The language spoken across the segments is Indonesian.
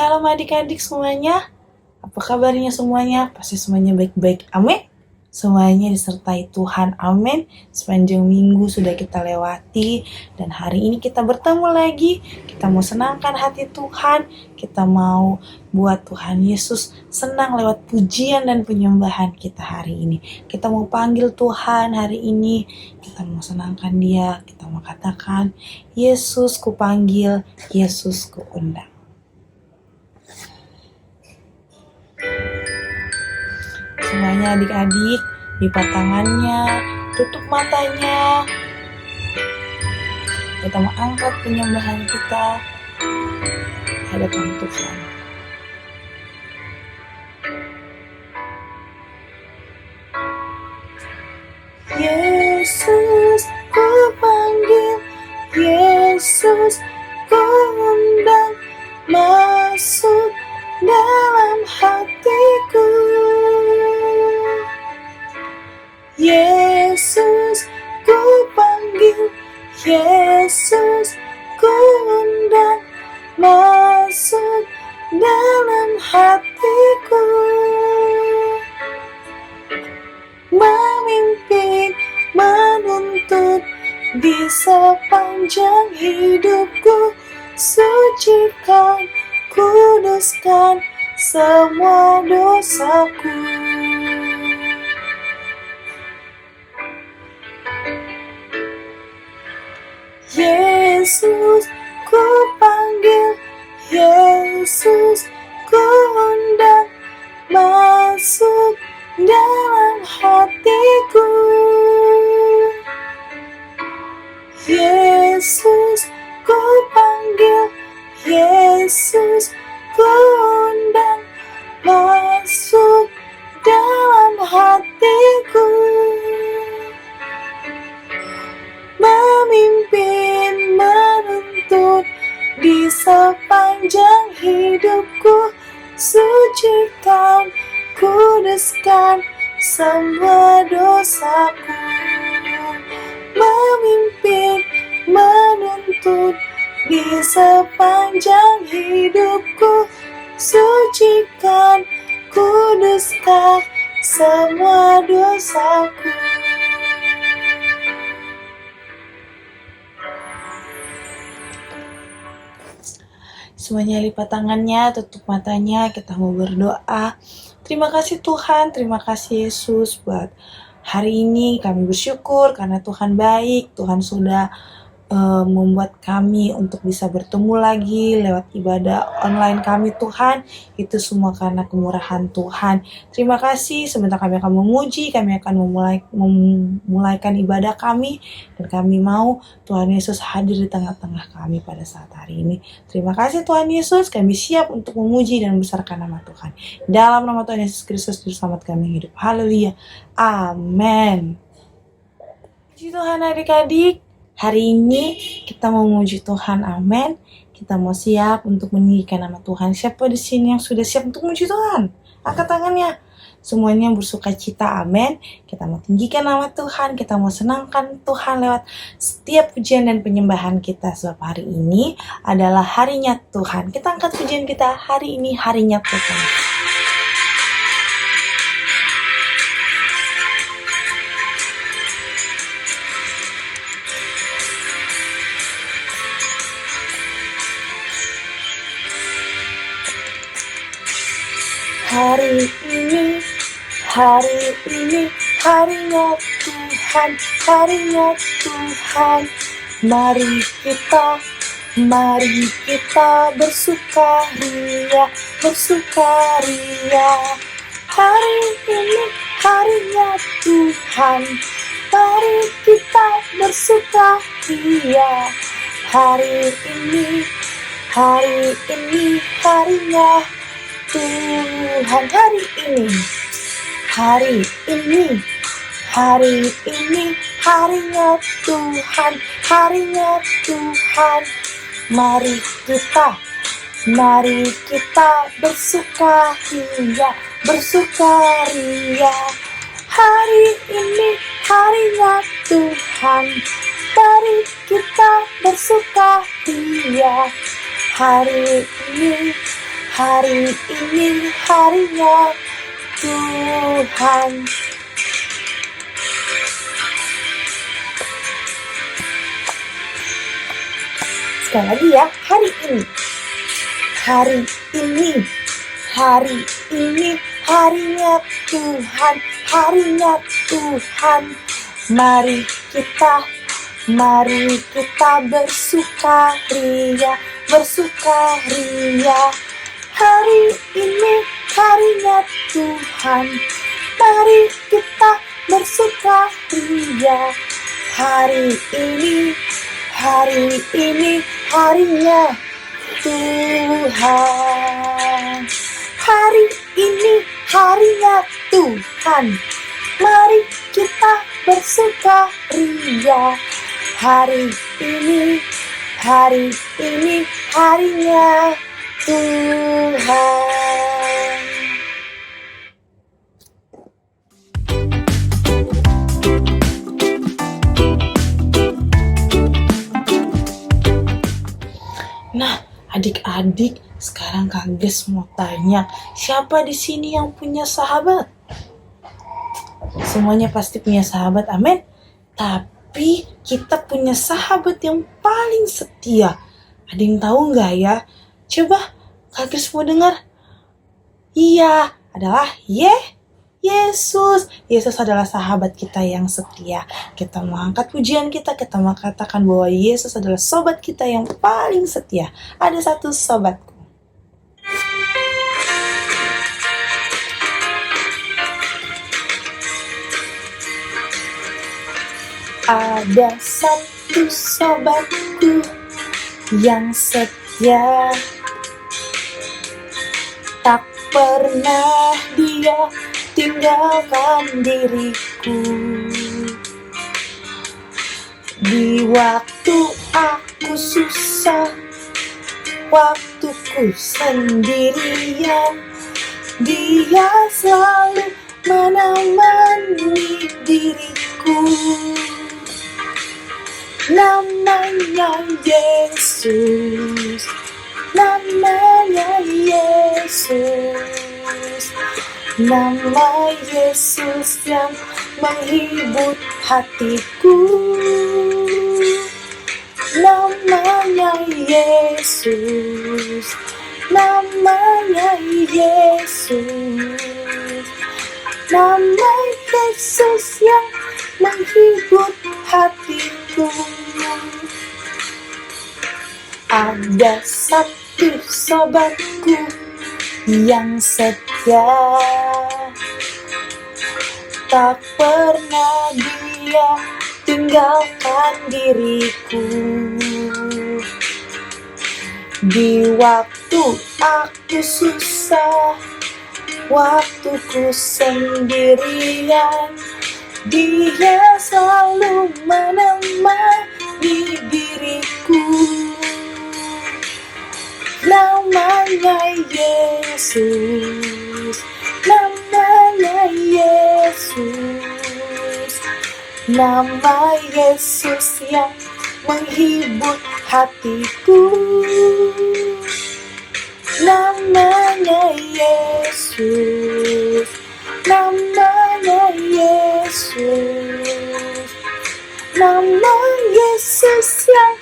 Shalom adik-adik semuanya. Apa kabarnya semuanya? Pasti semuanya baik-baik. Amin. Semuanya disertai Tuhan. Amin. Sepanjang minggu sudah kita lewati. Dan hari ini kita bertemu lagi. Kita mau senangkan hati Tuhan. Kita mau buat Tuhan Yesus senang lewat pujian dan penyembahan kita hari ini. Kita mau panggil Tuhan hari ini. Kita mau senangkan Dia. Kita mau katakan, Yesus ku panggil, Yesus ku undang. Semuanya adik-adik, lipat tangannya, tutup matanya. Kita mau angkat penyembahan kita hadapan Tuhan. Yesus ku panggil, Yesus ku undang, masuk dalam hatiku. Yesus ku panggil, Yesus ku undang, masuk dalam hatiku. Memimpin, menuntut di sepanjang hidupku. Sucikan, kuduskan semua dosaku. Yesus ku panggil, Yesus ku undang, masuk dalam hatiku. Yesus ku panggil, Yesus ku undang, masuk dalam hatiku. Memimpin, menuntut di sepanjang hidupku. Sucikan, kuduskan semua dosaku. Memimpin, menuntut di sepanjang hidupku. Sucikan, kuduskan semua dosaku. Semuanya lipat tangannya, tutup matanya, kita mau berdoa. Terima kasih Tuhan, terima kasih Yesus buat hari ini. Kami bersyukur karena Tuhan baik, Tuhan sudah membuat kami untuk bisa bertemu lagi lewat ibadah online kami Tuhan. Itu semua karena kemurahan Tuhan. Terima kasih, sebentar kami akan memuji, kami akan memulaikan ibadah kami. Dan kami mau Tuhan Yesus hadir di tengah-tengah kami pada saat hari ini. Terima kasih Tuhan Yesus, kami siap untuk memuji dan membesarkan nama Tuhan. Dalam nama Tuhan Yesus Kristus, Juru Selamat kami hidup. Haleluya. Amin. Puji Tuhan adik-adik. Hari ini kita mau memuji Tuhan, amin. Kita mau siap untuk meninggikan nama Tuhan. Siapa di sini yang sudah siap untuk memuji Tuhan? Angkat tangannya. Semuanya bersuka cita, amin. Kita mau tinggikan nama Tuhan, kita mau senangkan Tuhan lewat setiap pujian dan penyembahan kita. Sebab hari ini adalah harinya Tuhan. Kita angkat pujian kita, hari ini harinya Tuhan. Hari ini harinya Tuhan, harinya Tuhan. Mari kita bersukaria. Hari ini harinya Tuhan, mari kita bersukaria. Hari ini harinya Tuhan. Hari ini harinya Tuhan, harinya Tuhan. Mari kita bersukaria. Hari ini harinya Tuhan, mari kita bersukaria. Hari ini Hari ini harinya Tuhan. Sekali lagi ya, hari ini. Hari ini, hari ini harinya Tuhan, harinya Tuhan. Mari kita bersukaria, bersukaria. Hari ini harinya Tuhan, mari kita bersukaria. Hari ini harinya Tuhan. Hari ini harinya Tuhan, mari kita bersukaria. Hari ini harinya Tuhan. Nah, adik-adik, sekarang Kak Ges mau tanya, siapa di sini yang punya sahabat? Semuanya pasti punya sahabat, amin. Tapi kita punya sahabat yang paling setia. Ada yang tahu nggak ya? Coba Kak Ges mau dengar. Iya, adalah Yesus. Yesus adalah sahabat kita yang setia. Kita mau angkat pujian kita mau katakan bahwa Yesus adalah sobat kita yang paling setia. Ada satu sobatku. Ada satu sobatku yang setia, tak pernah dia tinggalkan diriku. Di waktu aku susah, waktuku sendirian, dia selalu menemani diriku. Namanya Yesus, namanya Yesus, nama Yesus yang menghibur hatiku. Namanya Yesus, namanya Yesus, nama Yesus yang menghibur hatiku. Ada satu sobatku yang setia, tak pernah dia tinggalkan diriku. Di waktu aku susah, waktuku sendirian, dia selalu menemani diriku. Namanya Yesus, namanya Yesus, nama Yesus yang menghibur hatiku. Namanya Yesus, namanya Yesus, nama Yesus yang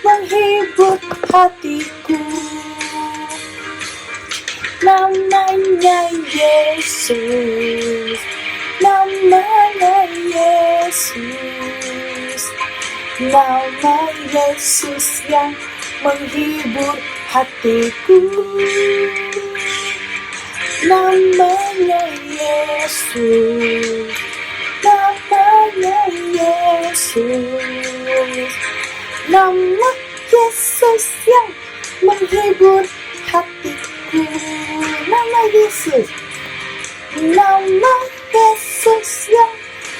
menghibur hatiku. Namanya Yesus, namanya Yesus, nama Yesus yang menghibur hatiku. Namanya Yesus, namanya Yesus, nama Yesus yang menghibur hatiku. Nama Yesus, nama Yesus yang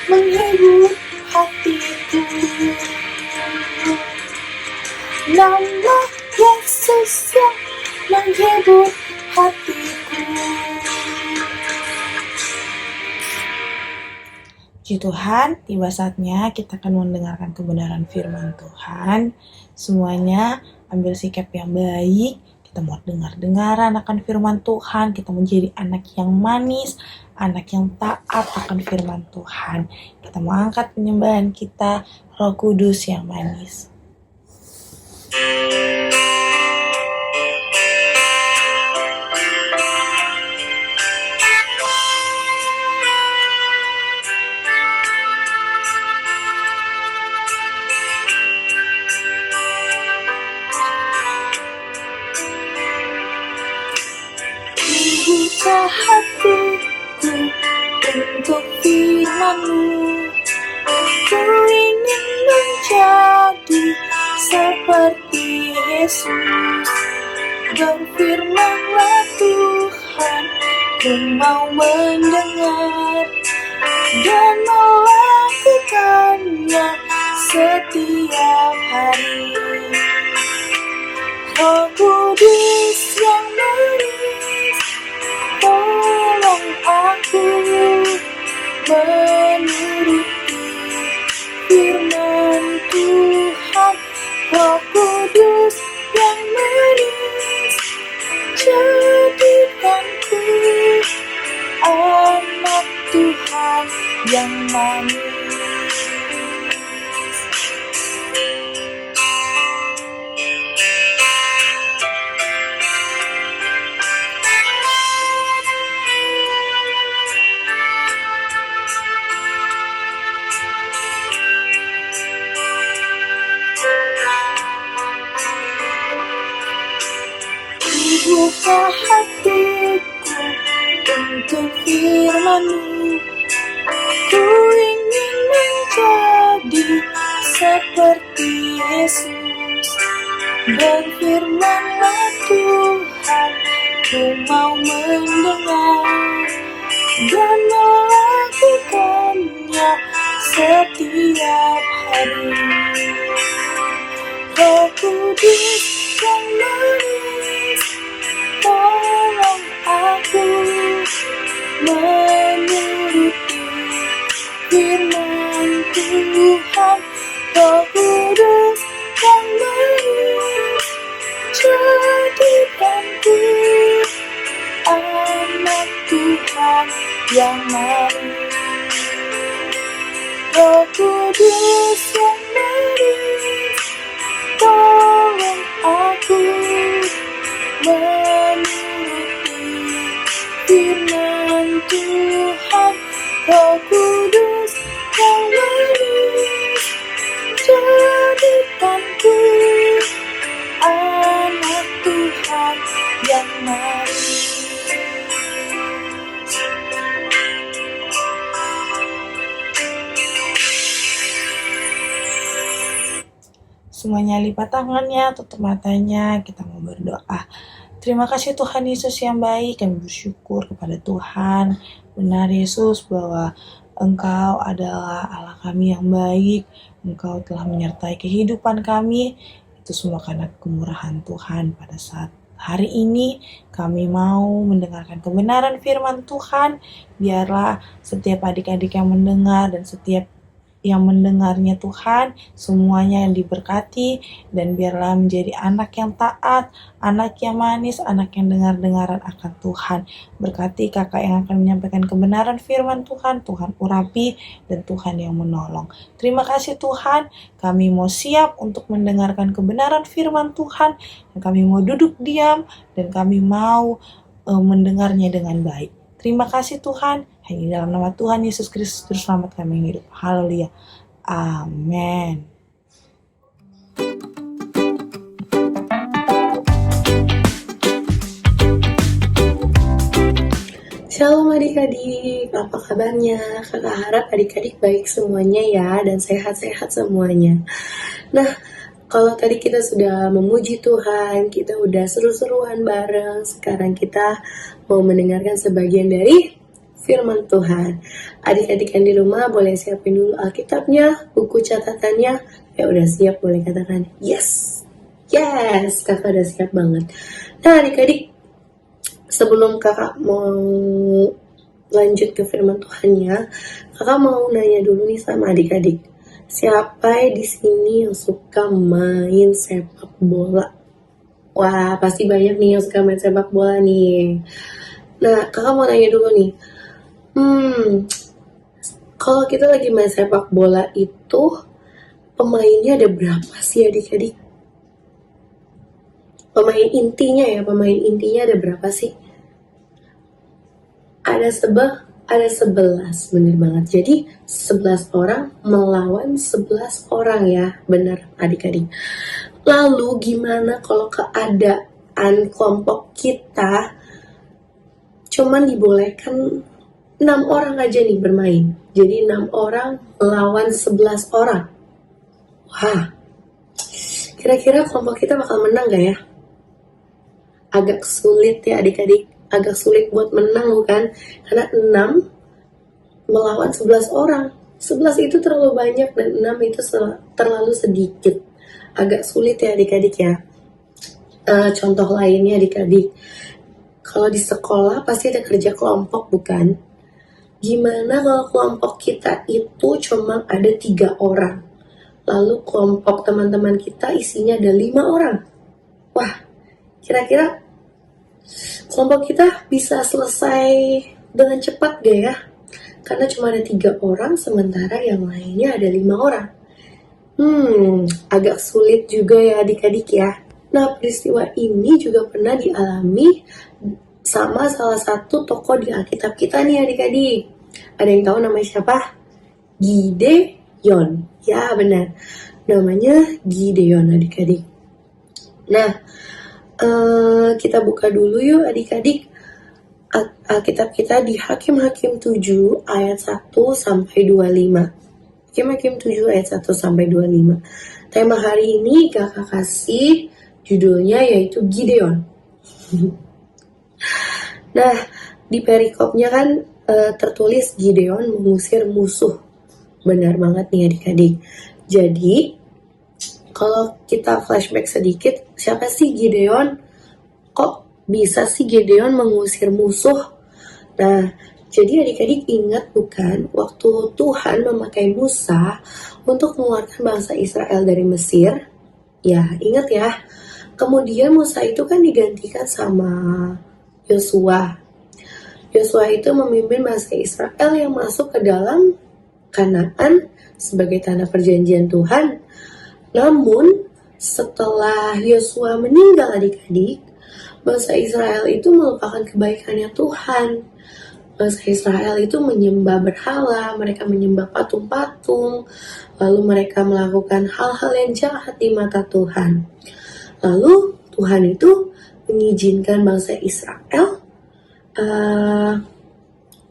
menghibur hatiku. Nama Yesus yang menghibur hatiku. Puji Tuhan, tiba saatnya kita akan mendengarkan kebenaran firman Tuhan. Semuanya ambil sikap yang baik, kita mau dengar-dengaran akan firman Tuhan, kita menjadi anak yang manis, anak yang taat akan firman Tuhan. Kita mau angkat penyembahan kita, Roh Kudus yang manis. Buka hatiku untuk firman-Mu. Ku ingin menjadi seperti Yesus. Berfirman-Lah Tuhan, ku mau mendengar dan melakukannya setiap hari. Roh Kudus yang manis, tolong aku menuruti firman Tuhan. Roh Kudus yang manis, jadikanku anak Tuhan yang manis. Buka hatiku untuk firman-Mu. Ku ingin menjadi seperti Yesus. Berfirman-Lah Tuhan, ku mau mendengar dan melakukannya setiap hari. Roh Kudus yang manis, tolong aku menuruti firman Tuhan. Roh Kudus yang manis, jadikanku anak Tuhan yang manis. Roh Kudus yang manis, tolong aku menuruti firman Tuhan. Roh Kudus yang manis, jadikanku anak Tuhan yang manis. Semuanya lipat tangannya, tutup matanya, kita mau berdoa. Terima kasih Tuhan Yesus yang baik, kami bersyukur kepada Tuhan. Benar Yesus bahwa Engkau adalah Allah kami yang baik, Engkau telah menyertai kehidupan kami. Itu semua karena kemurahan Tuhan. Pada saat hari ini kami mau mendengarkan kebenaran firman Tuhan. Biarlah setiap adik-adik yang mendengar dan setiap yang mendengarnya Tuhan, semuanya yang diberkati, dan biarlah menjadi anak yang taat, anak yang manis, anak yang dengar-dengaran akan Tuhan. Berkati kakak yang akan menyampaikan kebenaran firman Tuhan, Tuhan urapi, dan Tuhan yang menolong. Terima kasih Tuhan, kami mau siap untuk mendengarkan kebenaran firman Tuhan, dan kami mau duduk diam, dan kami mau mendengarnya dengan baik. Terima kasih Tuhan, hanya dalam nama Tuhan Yesus Kristus Juru Selamat kami hidup. Haleluya. Amin. Shalom adik-adik, apa kabarnya? Kakak harap adik-adik baik semuanya ya, dan sehat-sehat semuanya. Nah, kalau tadi kita sudah memuji Tuhan, kita udah seru-seruan bareng, sekarang kita mau mendengarkan sebagian dari firman Tuhan. Adik-adik yang di rumah boleh siapin dulu Alkitabnya, buku catatannya. Ya udah siap, boleh katakan yes. Yes, kakak udah siap banget. Nah adik-adik, sebelum kakak mau lanjut ke firman Tuhannya, kakak mau nanya dulu nih sama adik-adik. Siapa di sini yang suka main sepak bola? Wah, pasti banyak nih yang suka main sepak bola nih. Nah, kakak mau tanya dulu nih. Kalau kita lagi main sepak bola itu, pemainnya ada berapa sih adik-adik? Pemain intinya ada berapa sih? Ada 11, bener banget. Jadi 11 orang melawan 11 orang ya, bener adik-adik. Lalu gimana kalau keadaan kelompok kita cuman dibolehkan 6 orang aja nih bermain. Jadi 6 orang melawan 11 orang. Wah, kira-kira kelompok kita bakal menang gak ya? Agak sulit ya adik-adik. Agak sulit buat menang bukan? Karena 6 melawan 11 orang. 11 itu terlalu banyak dan 6 itu terlalu sedikit. Agak sulit ya adik-adik ya. Contoh lainnya adik-adik. Kalau di sekolah pasti ada kerja kelompok bukan? Gimana kalau kelompok kita itu cuma ada 3 orang? Lalu kelompok teman-teman kita isinya ada 5 orang. Wah, kira-kira kelompok kita bisa selesai dengan cepat gak ya? Karena cuma ada 3 orang, sementara yang lainnya ada 5 orang. Agak sulit juga ya adik-adik ya. Nah, peristiwa ini juga pernah dialami sama salah satu tokoh di Alkitab kita nih adik-adik. Ada yang tahu namanya siapa? Gideon. Ya benar, namanya Gideon adik-adik. Nah, kita buka dulu yuk adik-adik Alkitab kita di Hakim-Hakim 7 ayat 1 sampai 25. Hakim-Hakim 7 ayat 1 sampai 25. Tema hari ini kakak kasih judulnya yaitu Gideon. Nah, di perikopnya kan tertulis Gideon mengusir musuh. Benar banget nih adik-adik. Jadi, kalau kita flashback sedikit, siapa sih Gideon? Kok bisa sih Gideon mengusir musuh? Nah, jadi adik-adik ingat bukan waktu Tuhan memakai Musa untuk mengeluarkan bangsa Israel dari Mesir? Ya, ingat ya. Kemudian Musa itu kan digantikan sama Yosua. Yosua itu memimpin bangsa Israel yang masuk ke dalam Kanaan sebagai tanah perjanjian Tuhan. Namun, setelah Yosua meninggal adik-adik, bangsa Israel itu melupakan kebaikannya Tuhan. Bangsa Israel itu menyembah berhala, mereka menyembah patung-patung, lalu mereka melakukan hal-hal yang jahat di mata Tuhan. Lalu Tuhan itu mengizinkan bangsa Israel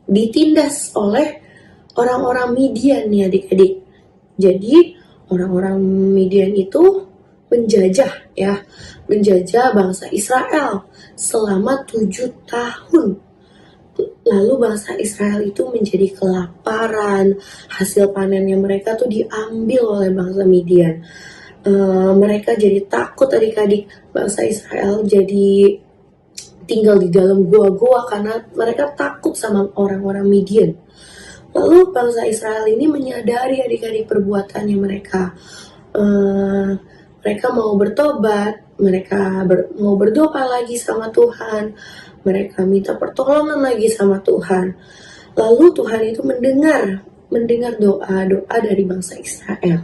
ditindas oleh orang-orang Midian nih adik-adik. Jadi orang-orang Midian itu menjajah bangsa Israel selama 7 tahun. Lalu bangsa Israel itu menjadi kelaparan, hasil panennya mereka tuh diambil oleh bangsa Midian. Mereka jadi takut adik-adik, bangsa Israel jadi tinggal di dalam gua-gua karena mereka takut sama orang-orang Midian. Lalu bangsa Israel ini menyadari adik-adik perbuatannya mereka. Mereka mau bertobat, mereka mau berdoa lagi sama Tuhan, mereka minta pertolongan lagi sama Tuhan. Lalu Tuhan itu mendengar doa-doa dari bangsa Israel.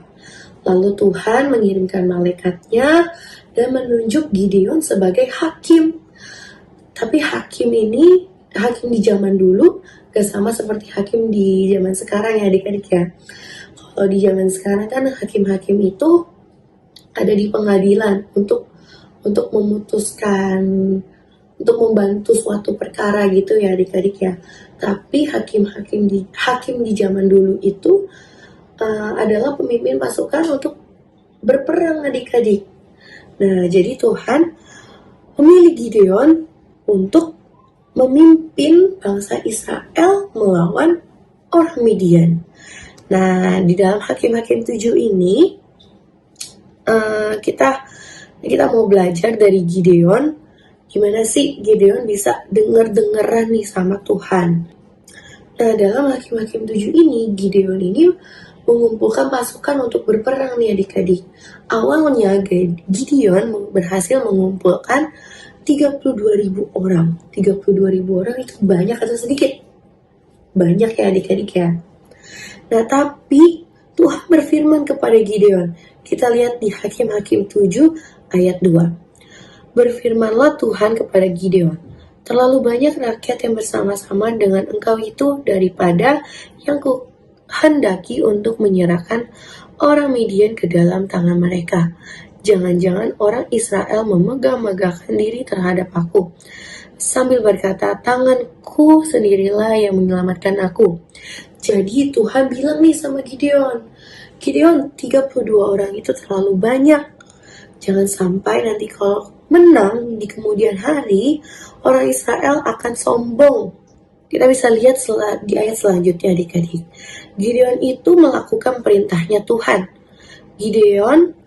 Lalu Tuhan mengirimkan malaikatnya dan menunjuk Gideon sebagai hakim. Tapi hakim di zaman dulu gak sama seperti hakim di zaman sekarang ya adik-adik ya. Kalau di zaman sekarang kan hakim-hakim itu ada di pengadilan untuk memutuskan, untuk membantu suatu perkara gitu ya adik-adik ya. Tapi hakim di zaman dulu itu adalah pemimpin pasukan untuk berperang adik-adik. Nah, jadi Tuhan memilih Gideon untuk memimpin bangsa Israel melawan orang Midian. Nah, di dalam Hakim-Hakim 7 ini kita mau belajar dari Gideon, gimana sih Gideon bisa denger-dengeran nih sama Tuhan. Nah, dalam Hakim-Hakim 7 ini, Gideon ini mengumpulkan pasukan untuk berperang nih adik-adik. Awalnya Gideon berhasil mengumpulkan 32.000 orang. 32.000 orang itu banyak atau sedikit? Banyak ya adik-adik ya. Nah tapi Tuhan berfirman kepada Gideon. Kita lihat di Hakim-Hakim 7 ayat 2. Berfirmanlah Tuhan kepada Gideon, terlalu banyak rakyat yang bersama-sama dengan engkau itu daripada yang kuhendaki untuk menyerahkan orang Midian ke dalam tangan mereka. Jangan-jangan orang Israel memegah-megahkan diri terhadap aku, sambil berkata, tanganku sendirilah yang menyelamatkan aku. Jadi Tuhan bilang nih sama Gideon, 32 orang itu terlalu banyak. Jangan sampai nanti kalau menang di kemudian hari, orang Israel akan sombong. Kita bisa lihat di ayat selanjutnya adik-adik. Gideon itu melakukan perintahnya Tuhan. Gideon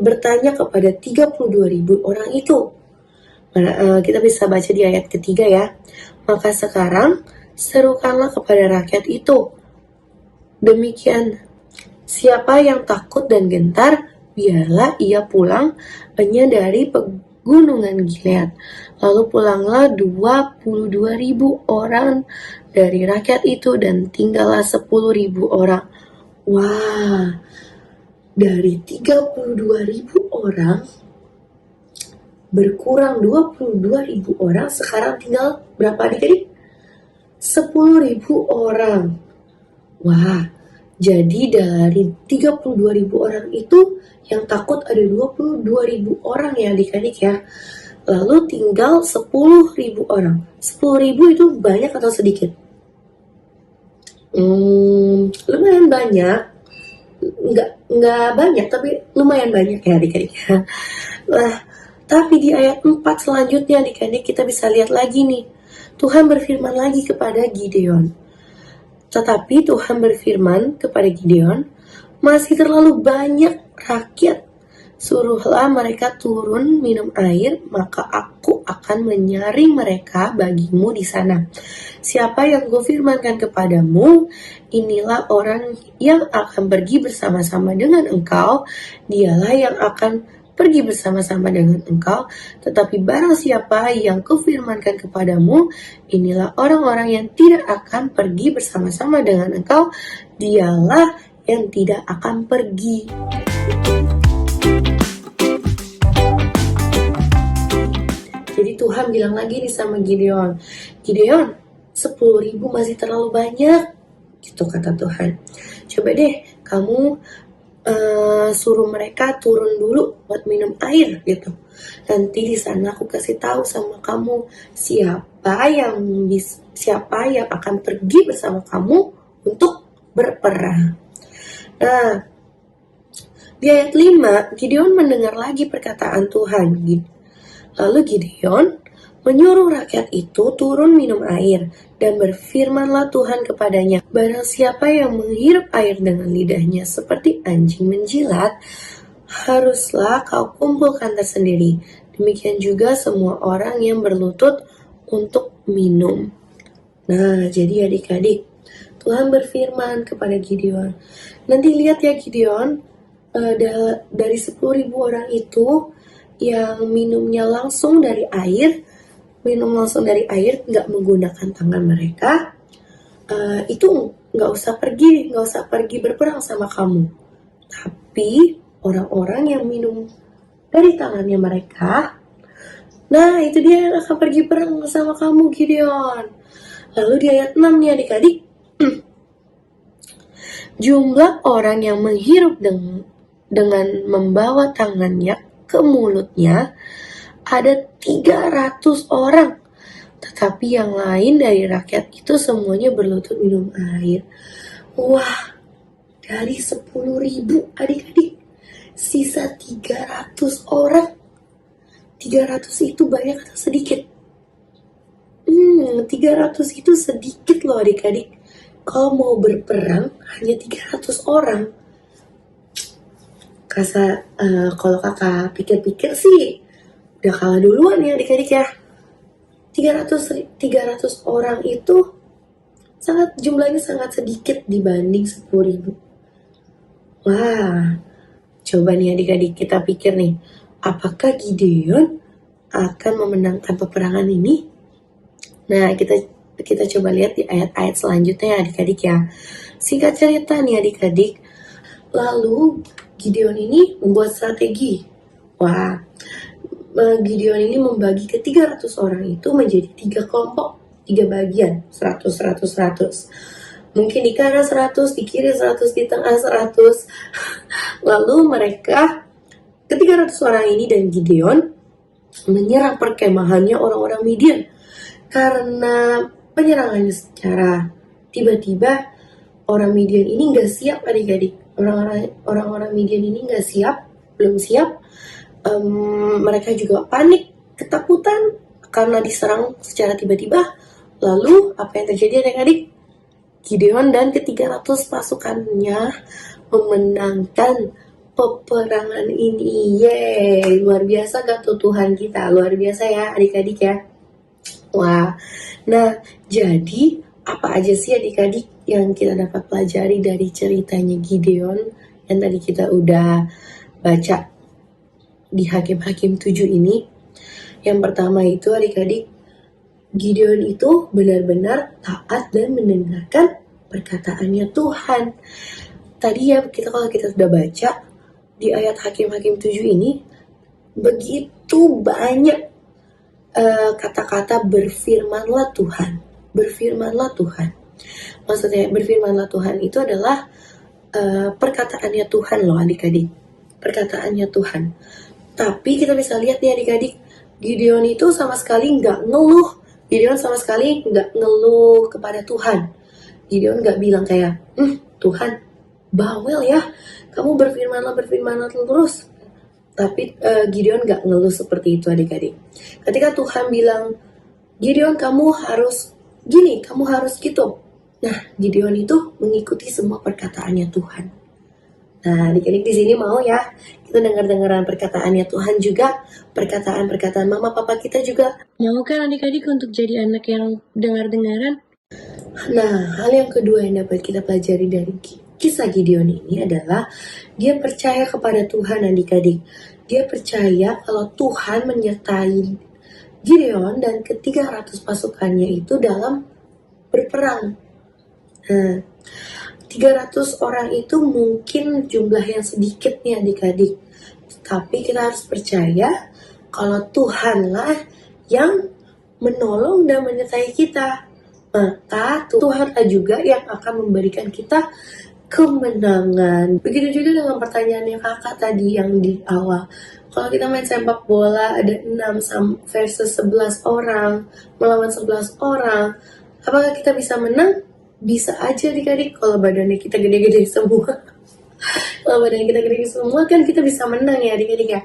bertanya kepada 32.000 orang itu. Kita bisa baca di ayat ketiga ya. Maka sekarang serukanlah kepada rakyat itu. Demikian, siapa yang takut dan gentar, biarlah ia pulang hanya dari pegunungan Gilead. Lalu pulanglah 22.000 orang dari rakyat itu dan tinggallah 10.000 orang. Wah, dari 32.000 orang berkurang 22.000 orang, sekarang tinggal berapa adik-adik? 10.000 orang. Wah, jadi dari 32.000 orang itu yang takut ada 22.000 orang ya adik-adik ya. Lalu tinggal 10.000 orang. 10.000 itu banyak atau sedikit? Lumayan banyak. Nggak banyak, tapi lumayan banyak ya adik-adik. Nah, tapi di ayat 4 selanjutnya adik-adik kita bisa lihat lagi nih. Tuhan berfirman lagi kepada Gideon. Tetapi Tuhan berfirman kepada Gideon, masih terlalu banyak rakyat. Suruhlah mereka turun minum air, maka aku akan menyaring mereka bagimu di sana. Siapa yang kufirmankan kepadamu, inilah orang yang akan pergi bersama-sama dengan engkau, dialah yang akan pergi bersama-sama dengan engkau. Tetapi barang siapa yang kufirmankan kepadamu, inilah orang-orang yang tidak akan pergi bersama-sama dengan engkau, dialah yang tidak akan pergi. Jadi Tuhan bilang lagi nih sama Gideon, 10.000 masih terlalu banyak, gitu kata Tuhan. Coba deh kamu suruh mereka turun dulu buat minum air gitu. Nanti di sana aku kasih tahu sama kamu siapa yang akan pergi bersama kamu untuk berperang. Nah, di ayat 5 Gideon mendengar lagi perkataan Tuhan. Lalu Gideon menyuruh rakyat itu turun minum air, dan berfirmanlah Tuhan kepadanya, barang siapa yang menghirup air dengan lidahnya seperti anjing menjilat, haruslah kau kumpulkan tersendiri. Demikian juga semua orang yang berlutut untuk minum. Nah, jadi adik-adik, Tuhan berfirman kepada Gideon. Nanti lihat ya Gideon, dari 10.000 orang itu, yang minumnya langsung dari air, nggak menggunakan tangan mereka, itu nggak usah pergi berperang sama kamu. Tapi orang-orang yang minum dari tangannya mereka, nah itu dia yang akan pergi perang sama kamu Gideon. Lalu di ayat 6 nih adik-adik, jumlah orang yang menghirup dengan membawa tangannya ke mulutnya ada 300 orang. Tetapi yang lain dari rakyat itu semuanya berlutut minum air. Wah, dari 10.000 adik-adik, sisa 300 orang. 300 itu banyak atau sedikit? 300 itu sedikit loh adik-adik. Kalau mau berperang hanya 300 orang. Kalau kakak pikir-pikir sih udah kalah duluan ya adik-adik ya. 300 orang itu jumlahnya sangat sedikit dibanding 10.000. Wah, coba nih adik-adik kita pikir nih, apakah Gideon akan memenangkan peperangan ini? Nah, kita coba lihat di ayat-ayat selanjutnya ya adik-adik ya. Singkat cerita nih adik-adik, lalu Gideon ini membuat strategi. Wah, Gideon ini membagi ke 300 orang itu menjadi 3 kelompok, 3 bagian, 100, 100, 100. Mungkin di kanan 100, di kiri 100, di tengah 100. Lalu mereka, ke 300 orang ini dan Gideon, menyerang perkemahannya orang-orang Midian. Karena penyerangannya secara tiba-tiba, orang Midian ini nggak siap adik-adik. Orang-orang Midian ini nggak siap, belum siap. Mereka juga panik, ketakutan karena diserang secara tiba-tiba. Lalu apa yang terjadi adik-adik? Gideon dan ke-300 pasukannya memenangkan peperangan ini. Yeay, luar biasa gak tuh Tuhan kita? Luar biasa ya adik-adik ya. Wah, nah jadi apa aja sih adik-adik yang kita dapat pelajari dari ceritanya Gideon yang tadi kita udah baca di Hakim-Hakim 7 ini? Yang pertama itu adik-adik, Gideon itu benar-benar taat dan mendengarkan perkataannya Tuhan. Tadi ya kalau kita sudah baca di ayat Hakim-Hakim 7 ini, begitu banyak kata-kata berfirmanlah Tuhan. Berfirmanlah Tuhan. Maksudnya berfirmanlah Tuhan itu adalah perkataannya Tuhan loh adik-adik. Perkataannya Tuhan. Tapi kita bisa lihat nih adik-adik, Gideon itu sama sekali nggak ngeluh. Gideon sama sekali nggak ngeluh kepada Tuhan. Gideon nggak bilang kayak, Tuhan, bawel ya, kamu berfirmanlah terus. Tapi Gideon nggak ngeluh seperti itu adik-adik. Ketika Tuhan bilang, Gideon kamu harus gini, kamu harus gitu. Nah, Gideon itu mengikuti semua perkataannya Tuhan. Nah, adik-adik di sini mau ya, kita dengar-dengaran perkataannya Tuhan juga, perkataan-perkataan mama papa kita juga. Mau kan adik-adik untuk jadi anak yang dengar-dengaran? Nah, hal yang kedua yang dapat kita pelajari dari kisah Gideon ini adalah dia percaya kepada Tuhan adik-adik. Dia percaya kalau Tuhan menyertai Gideon dan ke-300 pasukannya itu dalam berperang. Nah, 300 orang itu mungkin jumlah yang sedikit nih adik-adik. Tapi kita harus percaya kalau Tuhanlah yang menolong dan menyertai kita. Maka Tuhanlah juga yang akan memberikan kita kemenangan. Begitu juga dengan pertanyaannya kakak tadi yang di awal. Kalau kita main sepak bola ada 6 versus 11 orang melawan 11 orang, apakah kita bisa menang? Bisa aja adik-adik kalau badannya kita gede-gede semua. Kalau badan kita gede semua kan kita bisa menang ya adik-adik ya.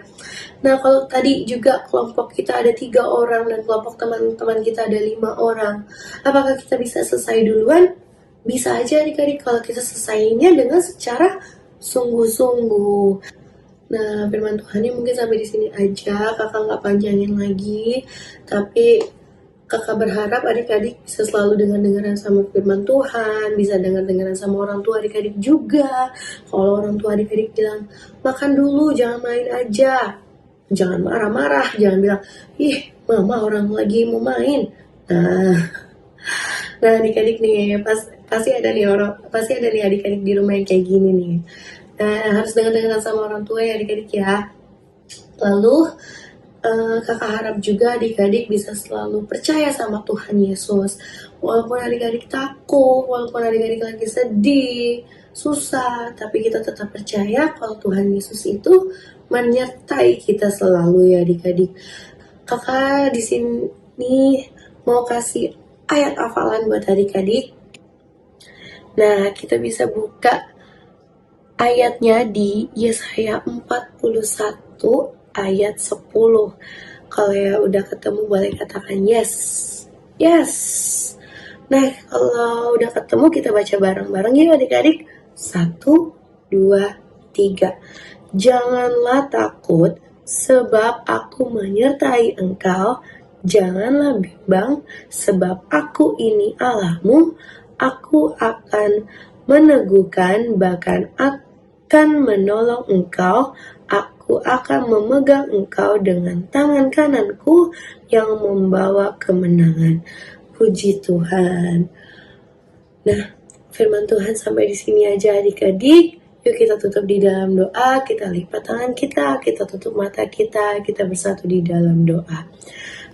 Nah kalau tadi juga kelompok kita ada 3 orang dan kelompok teman-teman kita ada 5 orang, apakah kita bisa selesai duluan? Bisa aja adik-adik kalau kita selesainya dengan secara sungguh-sungguh. Nah firman Tuhannya mungkin sampai di sini aja, kakak nggak panjangin lagi. Tapi kakak berharap adik-adik bisa selalu dengar-dengaran sama firman Tuhan, bisa dengar-dengaran sama orang tua adik-adik juga. Kalau orang tua adik-adik bilang, makan dulu, jangan main aja. Jangan marah-marah, jangan bilang, ih mama orang lagi mau main. Nah adik-adik nih, pasti ada nih adik-adik di rumah yang kayak gini nih. Nah harus dengar-dengaran sama orang tua ya adik-adik ya. Lalu, kakak harap juga adik-adik bisa selalu percaya sama Tuhan Yesus. Walaupun adik-adik takut, walaupun adik-adik lagi sedih, susah, tapi kita tetap percaya kalau Tuhan Yesus itu menyertai kita selalu ya adik-adik. Kakak di sini mau kasih ayat hafalan buat adik-adik. Nah, kita bisa buka ayatnya di Yesaya 41 ayat 10. Kalau ya udah ketemu boleh katakan yes. Yes. Nah, kalau udah ketemu kita baca bareng-bareng ya adik-adik. 1, 2, 3. Janganlah takut sebab aku menyertai engkau. Janganlah bimbang sebab aku ini Allahmu. Aku akan meneguhkan, bahkan akan menolong engkau. Aku akan memegang engkau dengan tangan kananku yang membawa kemenangan. Puji Tuhan. Nah, firman Tuhan sampai di sini aja adik-adik. Yuk kita tutup di dalam doa, kita lipat tangan kita tutup mata kita bersatu di dalam doa.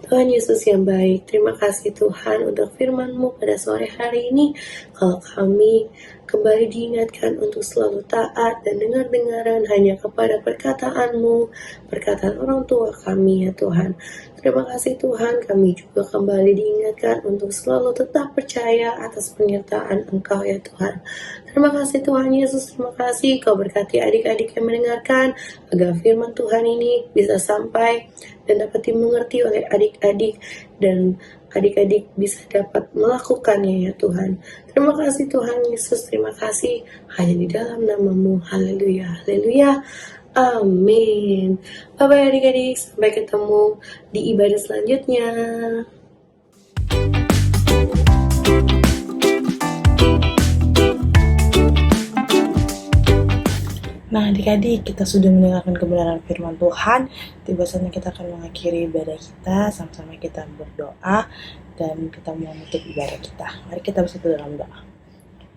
Tuhan Yesus yang baik, terima kasih Tuhan untuk firman-Mu pada sore hari ini. Kalau kami kembali diingatkan untuk selalu taat dan dengar-dengaran hanya kepada perkataan-Mu, perkataan orang tua kami ya Tuhan. Terima kasih Tuhan, kami juga kembali diingatkan untuk selalu tetap percaya atas penyertaan Engkau ya Tuhan. Terima kasih Tuhan Yesus, terima kasih Kau berkati adik-adik yang mendengarkan, agar firman Tuhan ini bisa sampai dan dapat dimengerti oleh adik-adik, dan adik-adik bisa dapat melakukannya ya Tuhan. Terima kasih Tuhan Yesus, terima kasih hanya di dalam nama-Mu. Haleluya, haleluya, amin. Bye-bye adik-adik, sampai ketemu di ibadah selanjutnya. Nah adik-adik, kita sudah mendengarkan kebenaran firman Tuhan. Tiba saatnya kita akan mengakhiri ibadah kita. Sama-sama kita berdoa dan kita mau menutup ibadah kita. Mari kita bersatu dalam doa.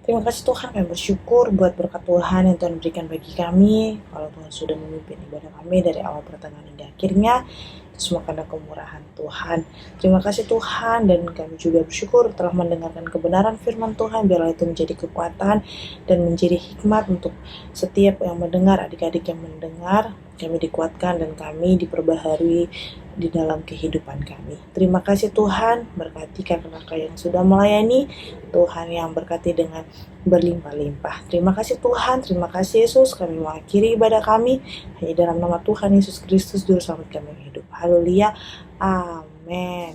Terima kasih Tuhan, kami bersyukur buat berkat Tuhan yang Tuhan berikan bagi kami. Kalau Tuhan sudah memimpin ibadah kami dari awal pertengahan hingga akhirnya, itu semua karena kemurahan Tuhan. Terima kasih Tuhan, dan kami juga bersyukur telah mendengarkan kebenaran firman Tuhan. Biarlah itu menjadi kekuatan dan menjadi hikmat untuk setiap yang mendengar, adik-adik yang mendengar. Kami dikuatkan dan kami diperbaharui di dalam kehidupan kami. Terima kasih Tuhan, berkati kakak-kakak yang sudah melayani, Tuhan yang berkati dengan berlimpah-limpah. Terima kasih Tuhan, terima kasih Yesus. Kami mengakhiri ibadah kami hanya dalam nama Tuhan Yesus Kristus Juru Selamat kami hidup. Haleluya, amin.